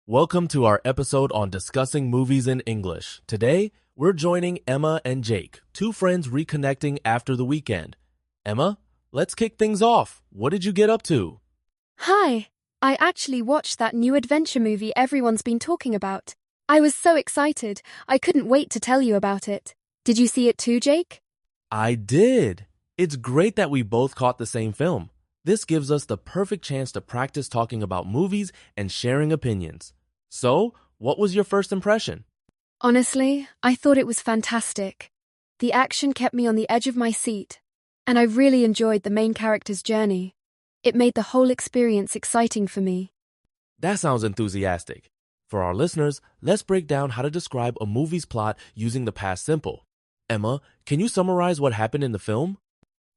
Welcome to our episode on discussing movies in English. Today, we're joining Emma and Jake, two friends reconnecting after the weekend. Emma, let's kick things off. What did you get up to? Hi, I actually watched that new adventure movie everyone's been talking about. I was so excited, I couldn't wait to tell you about it. Did you see it too, Jake? I did. It's great that we both caught the same film. This gives us the perfect chance to practice talking about movies and sharing opinions. So, what was your first impression? Honestly, I thought it was fantastic. The action kept me on the edge of my seat, and I really enjoyed the main character's journey. It made the whole experience exciting for me. That sounds enthusiastic. For our listeners, let's break down how to describe a movie's plot using the past simple. Emma, can you summarize what happened in the film?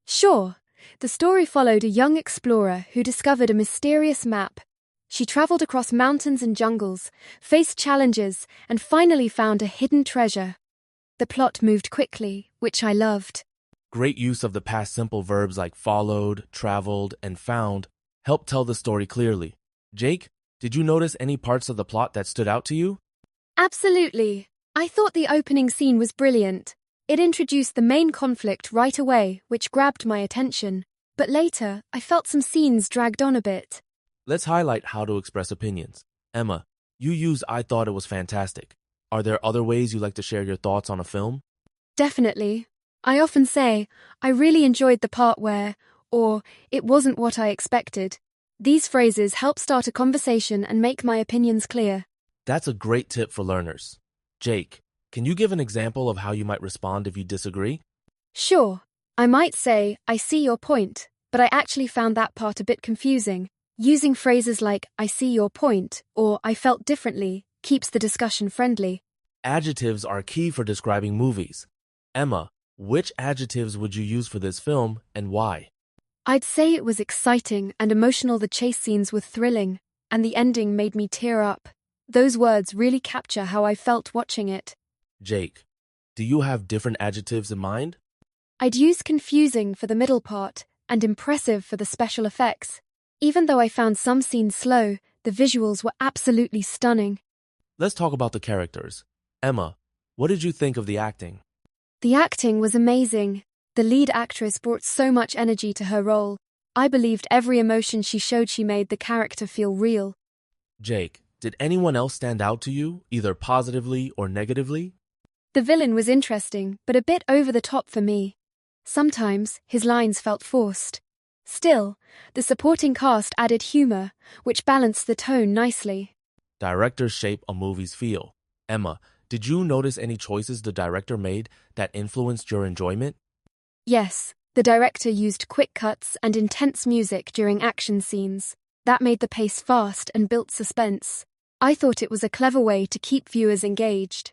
Sure, the story followed a young explorer who discovered a mysterious map. She traveled across mountains and jungles, faced challenges, and finally found a hidden treasure. The plot moved quickly, which I loved. Great use of the past simple verbs like followed, traveled, and found help tell the story clearly. Jake, did you notice any parts of the plot that stood out to you? Absolutely. I thought the opening scene was brilliant. It introduced the main conflict right away, which grabbed my attention. But later, I felt some scenes dragged on a bit. Let's highlight how to express opinions. Emma, you used I thought it was fantastic. Are there other ways you like to share your thoughts on a film? Definitely. I often say, I really enjoyed the part where, or, it wasn't what I expected. These phrases help start a conversation and make my opinions clear. That's a great tip for learners. Jake, can you give an example of how you might respond if you disagree? Sure, I might say, I see your point, but I actually found that part a bit confusing. Using phrases like, I see your point, or I felt differently, keeps the discussion friendly. Adjectives are key for describing movies. Emma, which adjectives would you use for this film and why? I'd say it was exciting and emotional. The chase scenes were thrilling, and the ending made me tear up. Those words really capture how I felt watching it. Jake, do you have different adjectives in mind? I'd use confusing for the middle part and impressive for the special effects. Even though I found some scenes slow, the visuals were absolutely stunning. Let's talk about the characters. Emma, what did you think of the acting? The acting was amazing. The lead actress brought so much energy to her role. I believed every emotion she showed. She made the character feel real. Jake, did anyone else stand out to you, either positively or negatively? The villain was interesting, but a bit over the top for me. Sometimes his lines felt forced. Still, the supporting cast added humor, which balanced the tone nicely. Directors shape a movie's feel. Emma, did you notice any choices the director made that influenced your enjoyment? Yes, the director used quick cuts and intense music during action scenes. That made the pace fast and built suspense. I thought it was a clever way to keep viewers engaged.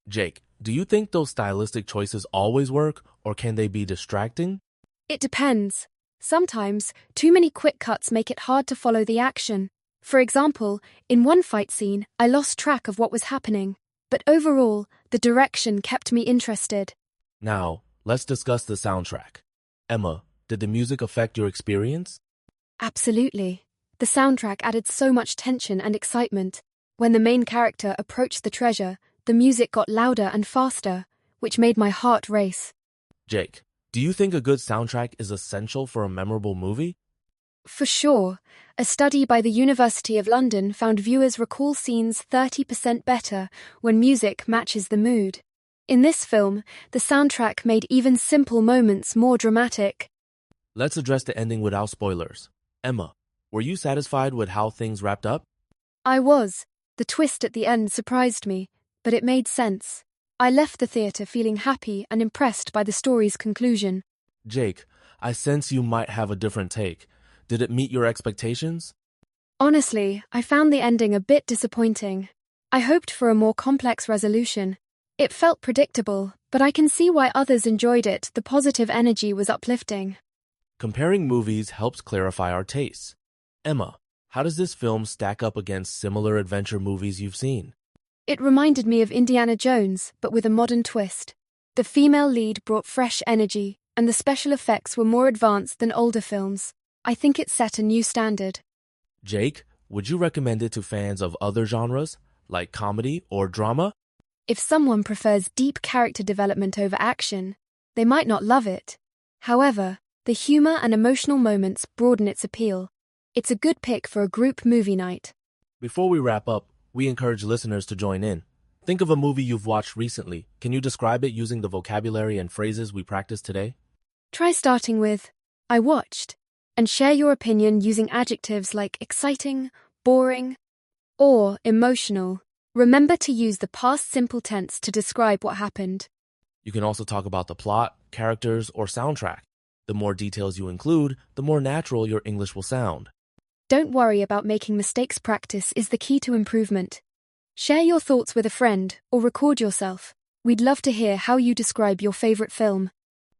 Jake, do you think those stylistic choices always work, or can they be distracting? It depends. Sometimes, too many quick cuts make it hard to follow the action. For example, in one fight scene, I lost track of what was happening. But overall, the direction kept me interested. Now, let's discuss the soundtrack. Emma, did the music affect your experience? Absolutely. The soundtrack added so much tension and excitement. When the main character approached the treasure, the music got louder and faster, which made my heart race. Jake, do you think a good soundtrack is essential for a memorable movie? For sure. A study by the University of London found viewers recall scenes 30% better when music matches the mood. In this film, the soundtrack made even simple moments more dramatic. Let's address the ending without spoilers. Emma, were you satisfied with how things wrapped up? I was. The twist at the end surprised me, but it made sense. I left the theatre feeling happy and impressed by the story's conclusion. Jake, I sense you might have a different take. Did it meet your expectations? Honestly, I found the ending a bit disappointing. I hoped for a more complex resolution. It felt predictable, but I can see why others enjoyed it. The positive energy was uplifting. Comparing movies helps clarify our tastes. Emma, how does this film stack up against similar adventure movies you've seen? It reminded me of Indiana Jones, but with a modern twist. The female lead brought fresh energy, and the special effects were more advanced than older films. I think it set a new standard. Jake, Would you recommend it to fans of other genres, like comedy or drama? If someone prefers deep character development over action, they might not love it. However, the humor and emotional moments broaden its appeal. It's a good pick for a group movie night. Before we wrap up, we encourage listeners to join in. Think of a movie you've watched recently. Can you describe it using the vocabulary and phrases we practiced today? Try starting with, I watched, and share your opinion using adjectives like exciting, boring, or emotional. Remember to use the past simple tense to describe what happened. You can also talk about the plot, characters, or soundtrack. The more details you include, the more natural your English will sound. Don't worry about making mistakes. Practice is the key to improvement. Share your thoughts with a friend or record yourself. We'd love to hear how you describe your favorite film.